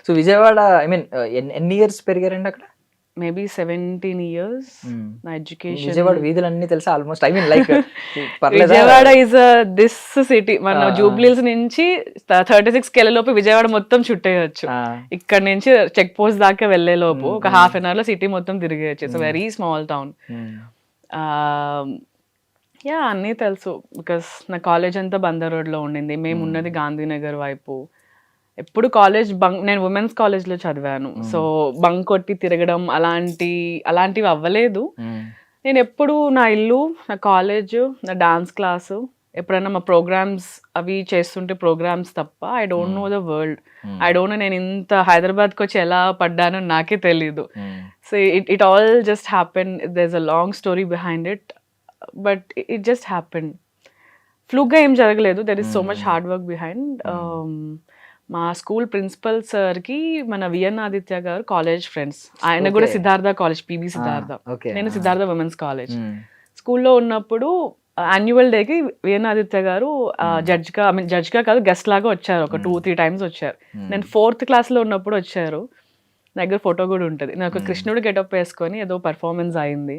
So Vijayawada I mean ఎన్ని years పెరిగారండి అక్కడ? Maybe 17 years. నా ఎడ్యుకేషన్ విజయవాడ వీధులన్నీ తెలుసా ఆల్మోస్ట్? ఐ మీన్ లైక్ పర్లేదా? Vijayawada is this city. మన జూబ్లీస్ నుంచి 36 కెళ్ళలోపు విజయవాడ మొత్తం చుట్టేయచ్చు. ఇక్కడ నుంచి చెక్ పోస్ట్ దాకా వెళ్లే లోపు ఒక హాఫ్ అన్ అవర్ లో సిటీ మొత్తం తిరిగేయచ్చు. It's very small town. Yeah అన్నీ తెలుసు బికాస్ నా కాలేజ్ అంతా బందర్ రోడ్ లో ఉండింది. మేము ఉన్నది గాంధీనగర్ వైపు. ఎప్పుడు కాలేజ్ బంక్, నేను ఉమెన్స్ కాలేజ్లో చదివాను. సో బంక్ కొట్టి తిరగడం అలాంటివి అవ్వలేదు. నేను ఎప్పుడు నా ఇల్లు, నా కాలేజ్, నా డాన్స్ క్లాసు, ఎప్పుడైనా మా ప్రోగ్రామ్స్ అవి చేస్తుంటే ప్రోగ్రామ్స్ తప్ప I don't know the world. I don't know నేను ఇంత హైదరాబాద్కి వచ్చి ఎలా పడ్డానో నాకే తెలీదు. So it all just happen. There is a long story behind it, but it just happen. ఫ్లూగా ఏం జరగలేదు. There is so much hard work behind. మా స్కూల్ ప్రిన్సిపల్ సార్కి మన విఎన్ ఆదిత్య గారు కాలేజ్ ఫ్రెండ్స్. ఆయన కూడా సిద్ధార్థ కాలేజ్, పిబి సిద్ధార్థ. నేను సిద్ధార్థ ఉమెన్స్ కాలేజ్. స్కూల్లో ఉన్నప్పుడు యాన్యువల్ డేకి విఎన్ ఆదిత్య గారు జడ్జ్గా కాదు గెస్ట్ లాగా వచ్చారు. ఒక 2-3 times వచ్చారు. నేను 4th క్లాస్లో ఉన్నప్పుడు వచ్చారు. నా దగ్గర ఫోటో కూడా ఉంటుంది. నేను ఒక కృష్ణుడు గెటప్ వేసుకొని ఏదో పర్ఫార్మెన్స్ అయింది.